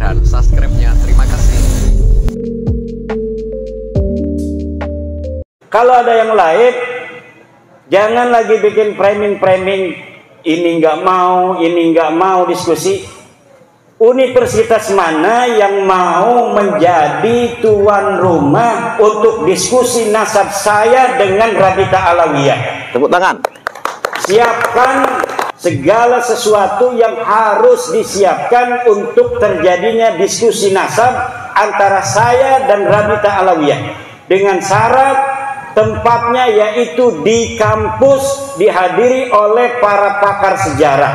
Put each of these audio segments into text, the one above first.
dan subscribe-nya. Terima kasih. Kalau ada yang lain, jangan lagi bikin framing-framing ini nggak mau diskusi. Universitas mana yang mau menjadi tuan rumah untuk diskusi nasab saya dengan Rabita Alawiyah? Tepuk tangan. Siapkan segala sesuatu yang harus disiapkan untuk terjadinya diskusi nasab antara saya dan Rabita Alawiyah, dengan syarat tempatnya yaitu di kampus, dihadiri oleh para pakar sejarah,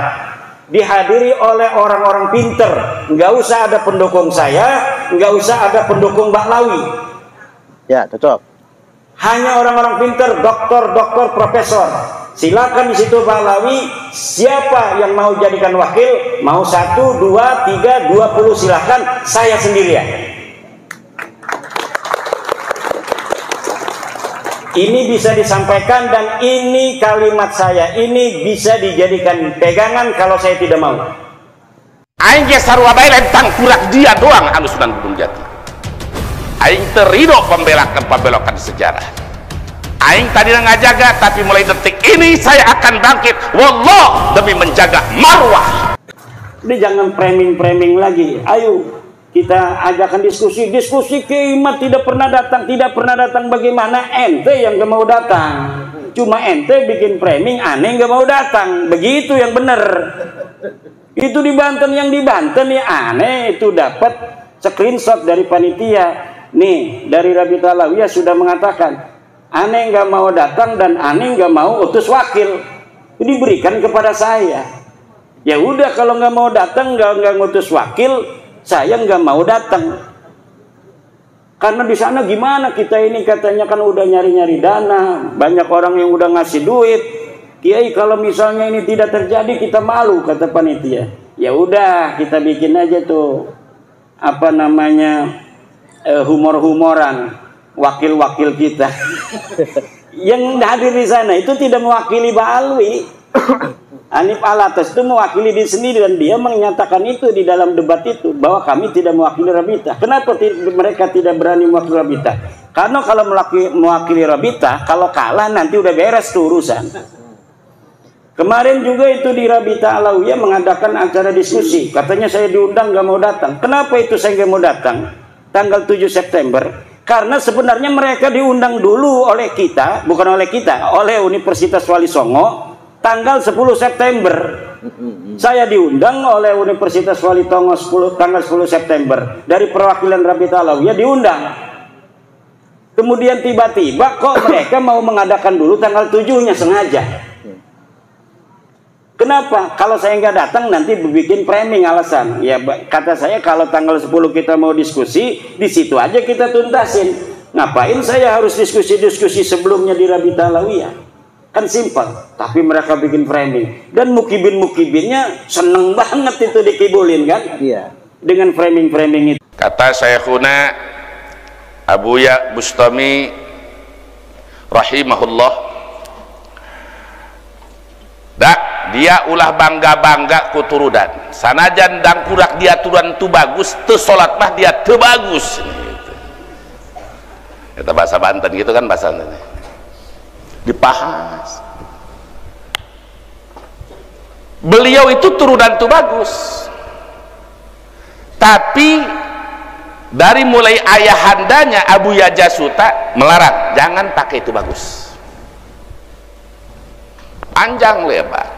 dihadiri oleh orang-orang pinter. Nggak usah ada pendukung saya, nggak usah ada pendukung Mbak Lawi. Ya, cocok. Hanya orang-orang pinter, doktor, profesor. Silakan di situ Mbak Lawi, siapa yang mau jadikan wakil, mau 1, 2, 3, 20 silakan, saya sendirian. Ini bisa disampaikan dan ini kalimat saya ini bisa dijadikan pegangan kalau saya tidak mau. Aing ge sarua bae lentang kurak dia doang anu Sunan Gunung Jati. Aing terido pembelokan sejarah. Aing tadi ngajaga, tapi mulai detik ini saya akan bangkit. Wallah, demi menjaga marwah. Ini jangan framing lagi. Ayo kita ajakan diskusi Kiai Imad tidak pernah datang bagaimana ente yang gak mau datang, cuma ente bikin framing aneh gak mau datang, begitu yang bener. Itu di Banten, yang di Banten ya aneh, itu dapat screenshot dari panitia nih, dari Rabita Alawiyah sudah mengatakan aneh gak mau datang dan aneh gak mau utus wakil, diberikan kepada saya. Ya udah, kalau nggak mau datang, nggak ngutus wakil, saya nggak mau datang. Karena di sana gimana kita ini katanya kan udah nyari-nyari dana, banyak orang yang udah ngasih duit. Kiai, kalau misalnya ini tidak terjadi kita malu, kata panitia. Ya udah, kita bikin aja tuh apa namanya humor-humoran wakil-wakil kita yang hadir di sana itu tidak mewakili Mbak Alwi. Hanif Alatas itu mewakili diri sendiri dan dia menyatakan itu di dalam debat itu bahwa kami tidak mewakili Rabita. Kenapa mereka tidak berani mewakili Rabita? Karena kalau mewakili Rabita, kalau kalah nanti udah beres tuh urusan. Kemarin juga itu di Rabita Alawiyah mengadakan acara diskusi. Katanya saya diundang nggak mau datang. Kenapa itu saya nggak mau datang? Tanggal 7 September. Karena sebenarnya mereka diundang dulu oleh kita, bukan oleh kita, oleh Universitas Wali Songo. Tanggal 10 September saya diundang oleh Universitas Wali Songo tanggal 10 September dari perwakilan Rabita Alawiyah diundang. Kemudian tiba-tiba kok mereka mau mengadakan dulu tanggal 7-nya sengaja. Kenapa? Kalau saya nggak datang nanti bikin framing alasan. Ya kata saya kalau tanggal 10 kita mau diskusi, di situ aja kita tuntasin. Ngapain saya harus diskusi sebelumnya di Rabita Alawiyah? Kan simpel, tapi mereka bikin framing dan mukibinnya seneng banget itu dikibulin kan? Iya. Dengan framing itu. Kata Syekhuna Abuya Bustami rahimahullah, dia ulah bangga kuturudan. Sanajan dan kurak dia turunan tu bagus, tu salat mah dia tu bagus. Gitu. Kita bahasa Banten gitu kan bahasanya. Dibahas. Beliau itu turunan itu bagus, tapi dari mulai ayahandanya Abu Yajasuta melarang, jangan pakai itu bagus, panjang lebar.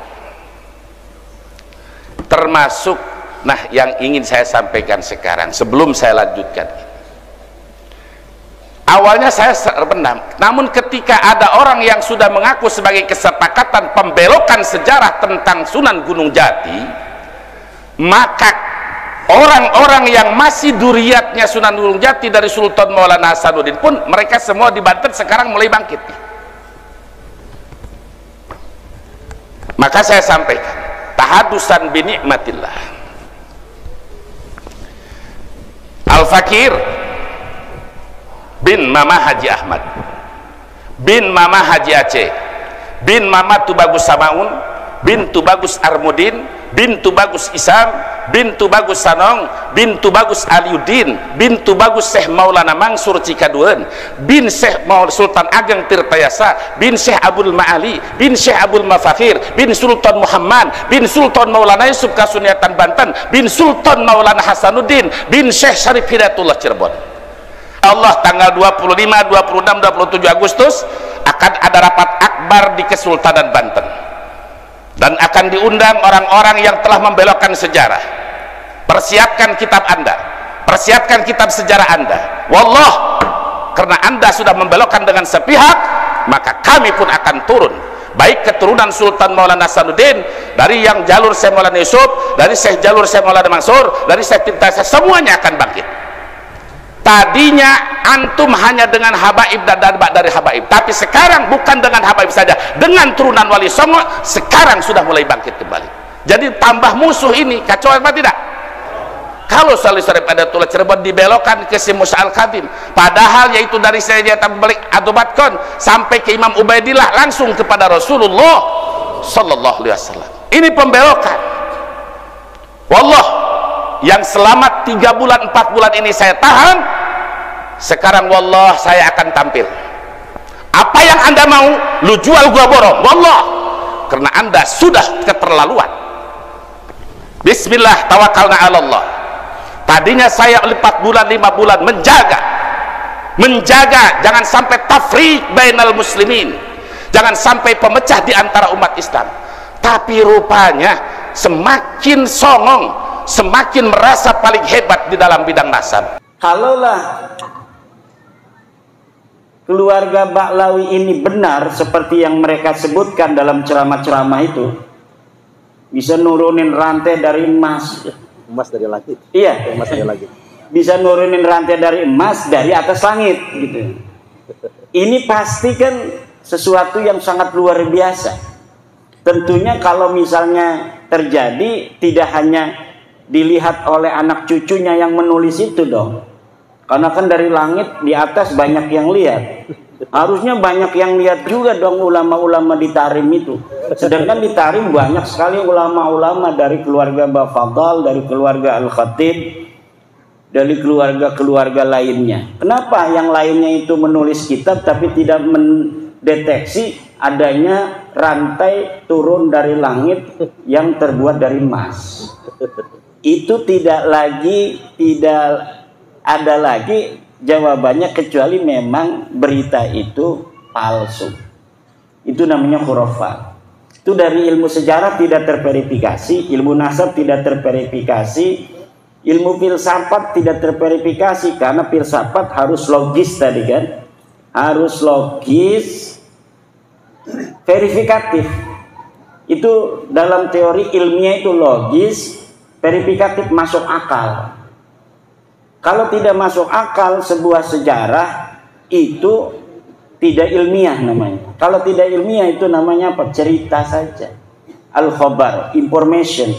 Termasuk, nah yang ingin saya sampaikan sekarang sebelum saya lanjutkan. Awalnya saya terpendam, namun ketika ada orang yang sudah mengaku sebagai kesepakatan pembelokan sejarah tentang Sunan Gunung Jati, maka orang-orang yang masih duriatnya Sunan Gunung Jati dari Sultan Maulana Hasanuddin pun mereka semua di Banten sekarang mulai bangkit. Maka saya sampaikan tahadusan bi nikmatillah. Al-Fakir bin Mama Haji Ahmad bin Mama Haji Aceh bin Mama Tubagus Samaun bin Tubagus Armudin bintu Bagus Isam, bintu Bagus Sanong, bintu Bagus Aliuddin, bintu Bagus Syekh Maulana Mansur Cikaduan, bin Syekh Sultan Ageng Tirtayasa, bin Syekh Abdul Ma'ali, bin Syekh Abdul Mafakhir, bin Sultan Muhammad, bin Sultan Maulana Yusuf Kasuniatan Banten, bin Sultan Maulana Hasanuddin, bin Syekh Syarif Hidayatullah Cirebon. Allah tanggal 25, 26, 27 Agustus akan ada rapat akbar di Kesultanan Banten, dan akan diundang orang-orang yang telah membelokkan sejarah. Persiapkan kitab Anda, persiapkan kitab sejarah Anda. Wallah, karena Anda sudah membelokkan dengan sepihak, maka kami pun akan turun, baik keturunan Sultan Maulana Hasanuddin, dari yang jalur Syekh Maulana Yusuf, dari Syekh jalur Syekh Maulana Mansur, dari Syekh Tirtayasa, semuanya akan bangkit. Tadinya antum hanya dengan habaib dan darbak dari habaib, tapi sekarang bukan dengan habaib saja, dengan turunan Wali Songo sekarang sudah mulai bangkit kembali. Jadi tambah musuh ini, kacau apa tidak? Kalau Salih Syarif Hidayatullah Cirebon dibelokkan ke si Musa Al-Khadim, padahal yaitu dari Sayyidina Balik Adubatkon sampai ke Imam Ubaidillah langsung kepada Rasulullah sallallahu alaihi wasallam. Ini pembelokan. Wallah, yang selama 3 bulan 4 bulan ini saya tahan, sekarang wallah saya akan tampil. Apa yang Anda mau, lu jual gua borong, wallah, karena Anda sudah keterlaluan. Bismillah, tawakalna ala Allah. Tadinya saya 4 bulan 5 bulan menjaga jangan sampai tafriq bainal muslimin, jangan sampai pemecah di antara umat Islam. Tapi rupanya semakin songong, semakin merasa paling hebat di dalam bidang nasab. Kalaulah keluarga Baklawi ini benar seperti yang mereka sebutkan dalam ceramah-ceramah itu, bisa nurunin rantai dari emas. Emas dari langit. Iya, emas dari langit. Bisa nurunin rantai dari emas dari atas langit gitu. Ini pasti kan sesuatu yang sangat luar biasa. Tentunya kalau misalnya terjadi, tidak hanya dilihat oleh anak cucunya yang menulis itu dong, karena kan dari langit di atas banyak yang lihat, harusnya banyak yang lihat juga dong ulama-ulama di Tarim itu. Sedangkan di Tarim banyak sekali ulama-ulama dari keluarga Bafadal, dari keluarga Al-Khatib, dari keluarga-keluarga lainnya. Kenapa yang lainnya itu menulis kitab tapi tidak mendeteksi adanya rantai turun dari langit yang terbuat dari emas? Itu tidak ada lagi jawabannya kecuali memang berita itu palsu. Itu namanya khurafat. Itu dari ilmu sejarah tidak terverifikasi, ilmu nasab tidak terverifikasi, ilmu filsafat tidak terverifikasi, karena filsafat harus logis tadi kan, harus logis, verifikatif. Itu dalam teori ilmiah itu logis, verifikatif, masuk akal. Kalau tidak masuk akal sebuah sejarah itu tidak ilmiah namanya. Kalau tidak ilmiah itu namanya apa? Cerita saja. Al-khabar, information.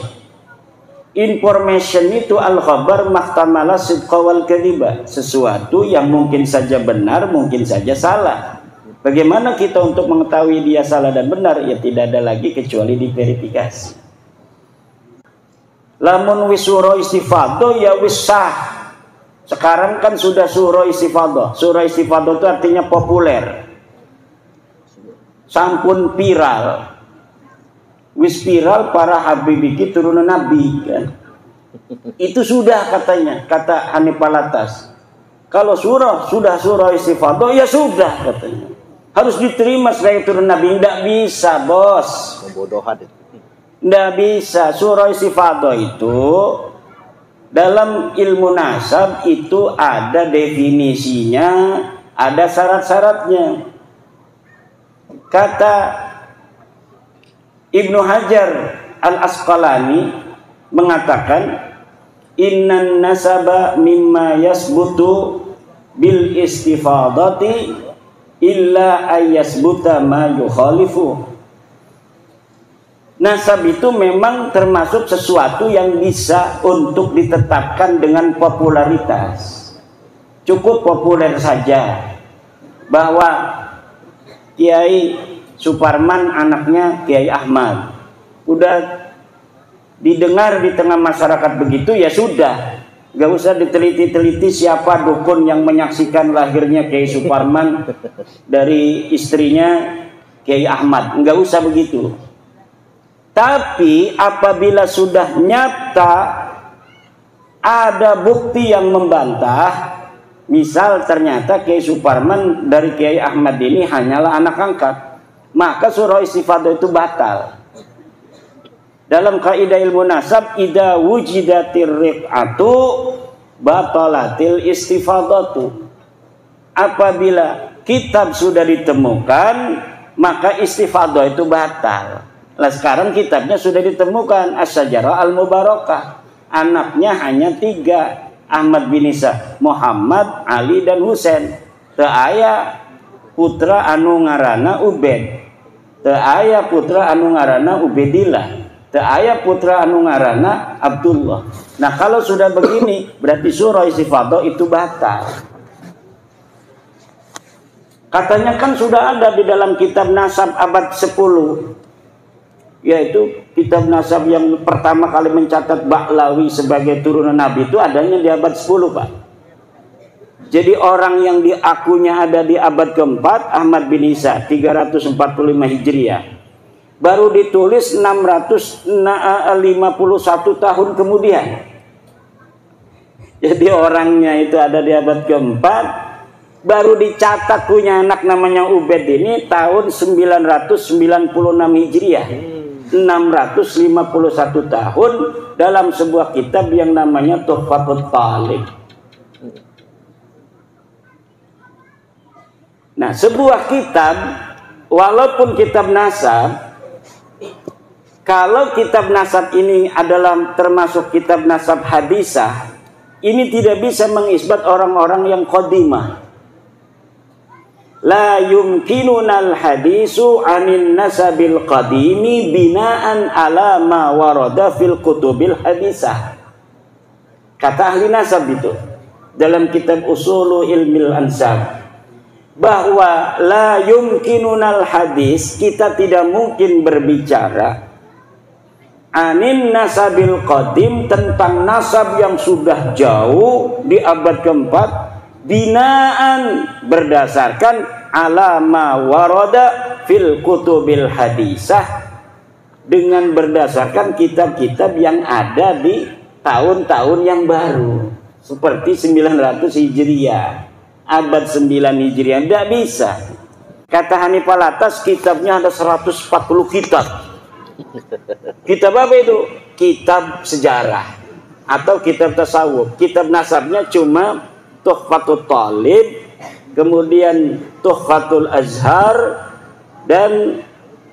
Information itu al-khabar mahtamala sidqa wal kadhiba. Sesuatu yang mungkin saja benar, mungkin saja salah. Bagaimana kita untuk mengetahui dia salah dan benar? Ya tidak ada lagi kecuali diverifikasi. Lamun wis surah istifadah ya wis sah. Sekarang kan sudah surah istifadah. Surah istifadah itu artinya populer, sampun viral. Wis viral para habibiki turunan nabi kan. Itu sudah katanya, kata Hanif Alatas. Kalau sudah surah istifadah ya sudah katanya, harus diterima sebagai turun nabi. Tidak bisa bos, Pembodohan. tidak bisa. Surah istifadah itu dalam ilmu nasab itu ada definisinya, ada syarat-syaratnya. Kata Ibnu Hajar Al-Asqalani mengatakan, innan nasaba mimma yasbutu bil istifadati illa ayyasbuta ma yukhalifu. Nasab itu memang termasuk sesuatu yang bisa untuk ditetapkan dengan popularitas. Cukup populer saja bahwa Kiai Suparman anaknya Kiai Ahmad. Udah didengar di tengah masyarakat begitu, ya sudah, gak usah diteliti-teliti siapa dukun yang menyaksikan lahirnya Kiai Suparman dari istrinya Kiai Ahmad, nggak usah begitu. Tapi apabila sudah nyata ada bukti yang membantah, misal ternyata Kiai Suparman dari Kiai Ahmad ini hanyalah anak angkat, maka surah istifadah itu batal. Dalam kaidah ilmu nasab, idza wujidatir riqatu batalatil istifadatu. Apabila kitab sudah ditemukan, maka istifadah itu batal. Nah, sekarang kitabnya sudah ditemukan, As-Sajarah Al-Mubarakah. Anaknya hanya 3, Ahmad bin Isa, Muhammad, Ali, dan Husain. Teu aya putra anu ngaranna Ubed, teu aya putra anu ngaranna Ubedillah, teu aya putra anu ngaranna Abdullah. Nah, kalau sudah begini berarti surah istifadah itu batal. Katanya kan sudah ada di dalam kitab nasab abad 10, yaitu kitab nasab yang pertama kali mencatat Ba'lawi sebagai turunan Nabi itu adanya di abad 10, Pak. Jadi orang yang diakunya ada di abad keempat, Ahmad bin Isa 345 Hijriah, baru ditulis 651 tahun kemudian. Jadi orangnya itu ada di abad keempat, baru dicatat punya anak namanya Ubed ini tahun 996 Hijriah. 651 tahun dalam sebuah kitab yang namanya Tuhfatul Talib. Nah, sebuah kitab, walaupun kitab nasab, kalau kitab nasab ini adalah termasuk kitab nasab hadisah, ini tidak bisa mengisbat orang-orang yang qadimah. La yumkinunal hadisu anin nasabil qadimi binaan ala ma warada fil kutubil hadisah. Kata ahli nasab itu dalam kitab Usulu Ilmil Ansab, bahwa la yumkinunal hadis, kita tidak mungkin berbicara anin nasabil qadim, tentang nasab yang sudah jauh di abad keempat, binaan berdasarkan alama warada fil kutubil hadisah, dengan berdasarkan kitab-kitab yang ada di tahun-tahun yang baru seperti 900 Hijriah, abad 9 Hijriah. Tidak bisa. Kata Hanifah Latas, kitabnya ada 140 kitab. Kitab apa itu? Kitab sejarah atau kitab tasawuf. Kitab nasabnya cuma Tuhfatul Talib, kemudian Tuhfatul Azhar, dan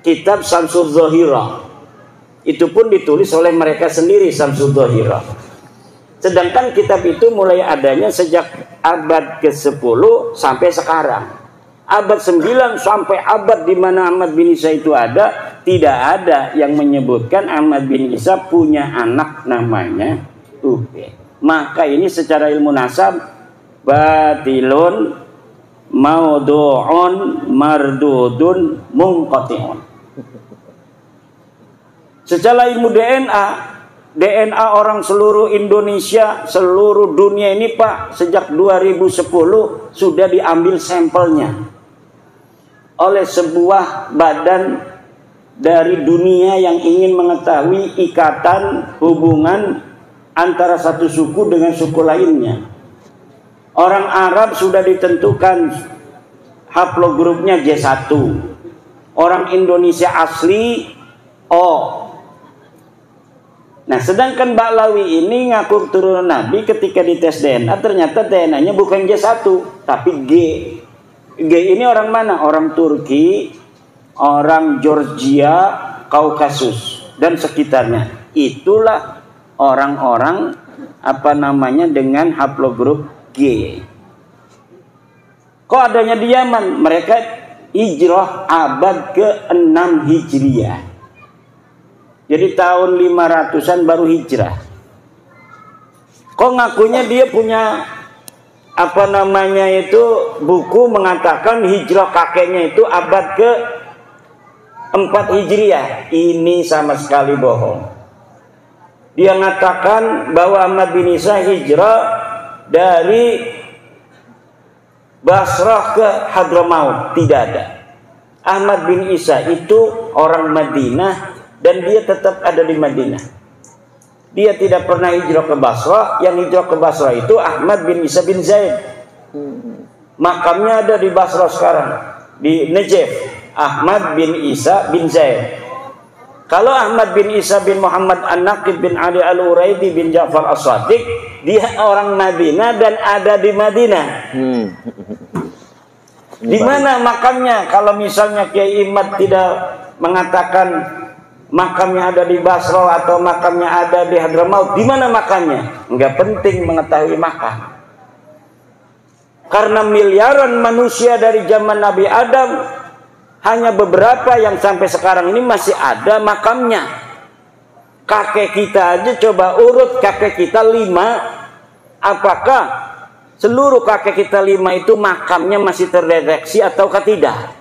kitab Samsul Zahirah. Itu pun ditulis oleh mereka sendiri, Samsul Zahirah. Sedangkan kitab itu mulai adanya sejak abad ke-10 sampai sekarang. Abad 9 sampai abad di mana Ahmad bin Isa itu ada, tidak ada yang menyebutkan Ahmad bin Isa punya anak namanya Ubed. Maka ini secara ilmu nasab batilun maudu'un mardudun munqati'un. Secara ilmu DNA orang seluruh Indonesia, seluruh dunia ini, Pak, sejak 2010 sudah diambil sampelnya oleh sebuah badan dari dunia yang ingin mengetahui ikatan hubungan antara satu suku dengan suku lainnya. Orang Arab sudah ditentukan haplogrupnya J1, orang Indonesia asli O. Nah, sedangkan Ba'lawi ini ngaku turunan Nabi, ketika dites DNA ternyata DNA-nya bukan J1 tapi G. G ini orang mana? Orang Turki, orang Georgia, Kaukasus dan sekitarnya. Itulah orang-orang dengan haplogrup G. Kok adanya di Yaman? Mereka hijrah abad ke-6 Hijriah. Jadi tahun 500-an baru hijrah. Kok ngakunya dia punya buku mengatakan hijrah kakeknya itu abad ke-4 Hijriah. Ini sama sekali bohong. Dia mengatakan bahwa Ahmad bin Isa hijrah dari Basrah ke Hadramaut. Tidak ada. Ahmad bin Isa itu orang Madinah dan dia tetap ada di Madinah. Dia tidak pernah hijrah ke Basrah. Yang hijrah ke Basrah itu Ahmad bin Isa bin Zaid. Makamnya ada di Basrah sekarang, di Najaf. Ahmad bin Isa bin Zaid. Kalau Ahmad bin Isa bin Muhammad An-Naqib bin Ali Al-Uraidi bin Ja'far As-Sadiq, dia orang Madinah dan ada di Madinah. Di mana makamnya? Kalau misalnya Kiai Imad tidak mengatakan makamnya ada di Basra atau makamnya ada di Hadramaut, di mana makamnya? Enggak penting mengetahui makam. Karena miliaran manusia dari zaman Nabi Adam, hanya beberapa yang sampai sekarang ini masih ada makamnya. Kakek kita aja coba urut kakek kita 5. Apakah seluruh kakek kita 5 itu makamnya masih terdeteksi ataukah tidak?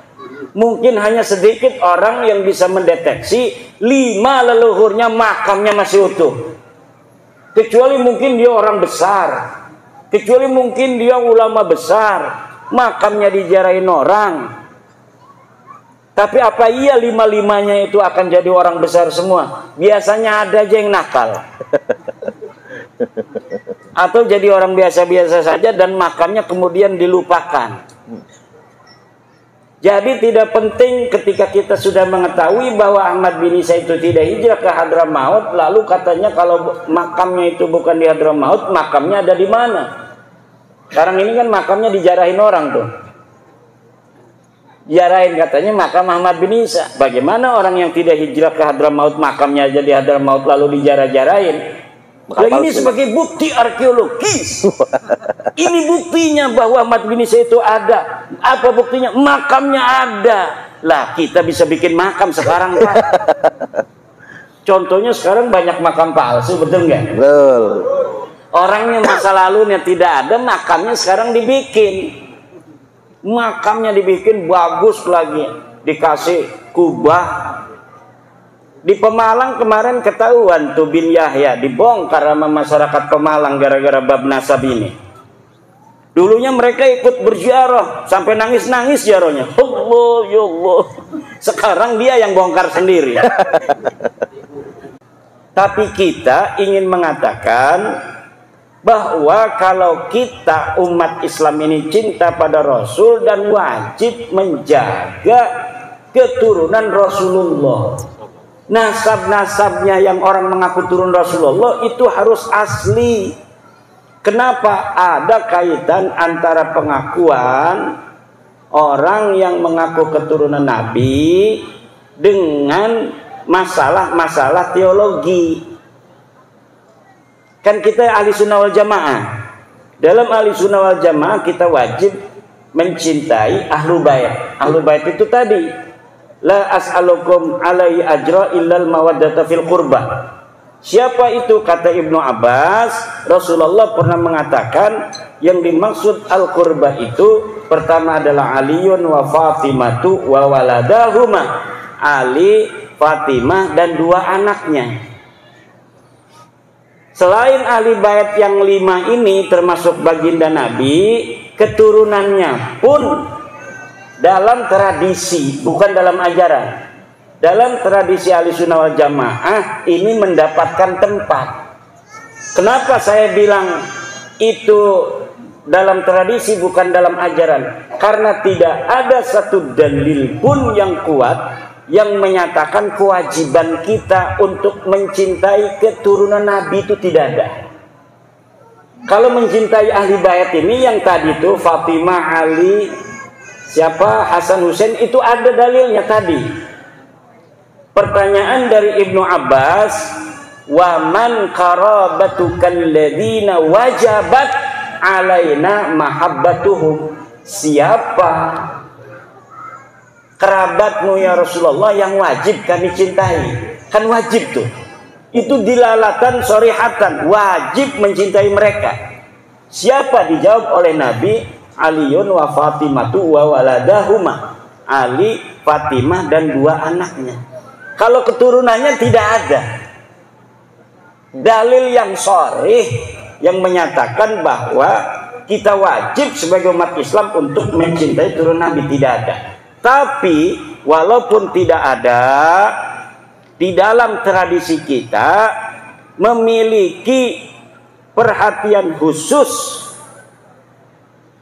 Mungkin hanya sedikit orang yang bisa mendeteksi 5 leluhurnya makamnya masih utuh. Kecuali mungkin dia orang besar, kecuali mungkin dia ulama besar, makamnya diziarahin orang. Tapi apa iya 5-5-nya itu akan jadi orang besar semua? Biasanya ada aja yang nakal. Atau jadi orang biasa-biasa saja dan makamnya kemudian dilupakan. Jadi tidak penting ketika kita sudah mengetahui bahwa Ahmad bin Isa itu tidak hijrah ke Hadramaut, lalu katanya kalau makamnya itu bukan di Hadramaut, makamnya ada di mana? Sekarang ini kan makamnya dijarahin orang tuh. Jarahin katanya makam Ahmad bin Isa. Bagaimana orang yang tidak hijrah ke Hadramaut makamnya aja di Hadramaut lalu dijarah-jarahin? Nah, ini sebagai bukti arkeologis. Ini buktinya bahwa Ahmad bin Isa itu ada. Apa buktinya? Makamnya ada. Lah kita bisa bikin makam sekarang Pak. Contohnya sekarang banyak makam palsu, betul nggak? Betul. Orangnya masa lalunya tidak ada, makamnya sekarang dibikin. Makamnya dibikin bagus lagi, dikasih kubah. Di Pemalang kemarin ketahuan tuh bin Yahya dibongkar sama masyarakat Pemalang gara-gara bab nasab ini. Dulunya mereka ikut berziarah sampai nangis-nangis ziarahnya. Allah ya Allah. Sekarang dia yang bongkar sendiri. Tapi kita ingin mengatakan bahwa kalau kita umat Islam ini cinta pada Rasul dan wajib menjaga keturunan Rasulullah. Nasab-nasabnya yang orang mengaku turun Rasulullah itu harus asli. Kenapa? Ada kaitan antara pengakuan orang yang mengaku keturunan Nabi dengan masalah-masalah teologi. Kan kita ahli sunnah wal jamaah. Dalam ahli sunnah wal jamaah kita wajib mencintai ahlu bait. Ahlu bait itu tadi, la as'alukum alaihi ajra illal mawaddata fil qurbah. Siapa itu? Kata Ibnu Abbas, Rasulullah pernah mengatakan yang dimaksud al-qurbah itu pertama adalah Aliun wa Fatimatu wa waladahuma. Ali, Fatimah dan 2 anaknya. Selain ahli bait yang 5 ini termasuk baginda Nabi, keturunannya pun dalam tradisi, bukan dalam ajaran. Dalam tradisi ahli sunnah wal jamaah ini mendapatkan tempat. Kenapa saya bilang itu dalam tradisi bukan dalam ajaran? Karena tidak ada satu dalil pun yang kuat yang menyatakan kewajiban kita untuk mencintai keturunan Nabi itu tidak ada. Kalau mencintai ahli bait ini yang tadi itu Fatimah, Ali, siapa, Hasan, Husain, itu ada dalilnya tadi. Pertanyaan dari Ibnu Abbas, wa man qarabatukal ladzina wajabat alaina mahabbatuhum. Siapa kerabatmu ya Rasulullah yang wajib kami cintai? Kan wajib tuh. Itu dilalatan sorihatan, wajib mencintai mereka. Siapa? Dijawab oleh Nabi, Aliun wa Fatimatu wa waladahuma. Ali, Fatimah dan 2 anaknya. Kalau keturunannya tidak ada. dalil yang sharih yang menyatakan bahwa kita wajib sebagai umat Islam untuk mencintai turun Nabi, tidak ada. Tapi walaupun tidak ada, di dalam tradisi kita memiliki perhatian khusus,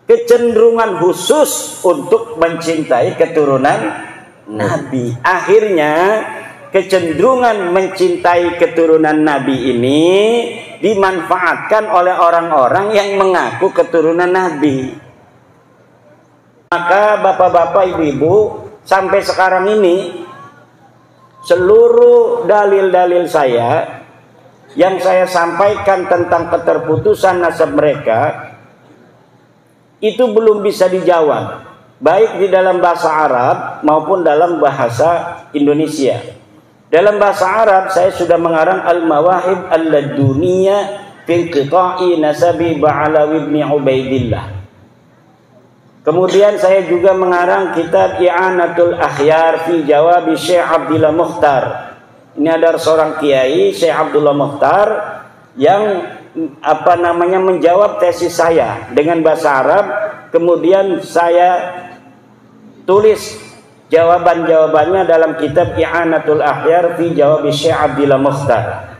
kecenderungan khusus untuk mencintai keturunan Nabi. Akhirnya kecenderungan mencintai keturunan Nabi ini dimanfaatkan oleh orang-orang yang mengaku keturunan Nabi. Maka bapak-bapak, ibu-ibu, sampai sekarang ini seluruh dalil-dalil saya yang saya sampaikan tentang keterputusan nasab mereka itu belum bisa dijawab, baik di dalam bahasa Arab maupun dalam bahasa Indonesia. Dalam bahasa Arab saya sudah mengarang Al-Mawahib Al-Laduniyah fi Qita'i Nasabi Ba'alawi ibn Ubaidillah. Kemudian saya juga mengarang kitab I'anatul Akhyar fi Jawabi Syekh Abdullah Mukhtar. Ini ada seorang kiai, Syekh Abdullah Mukhtar, yang menjawab tesis saya dengan bahasa Arab. Kemudian saya tulis jawaban-jawabannya dalam kitab I'anatul Akhyar fi Jawabi Syekh Abdullah Mukhtar.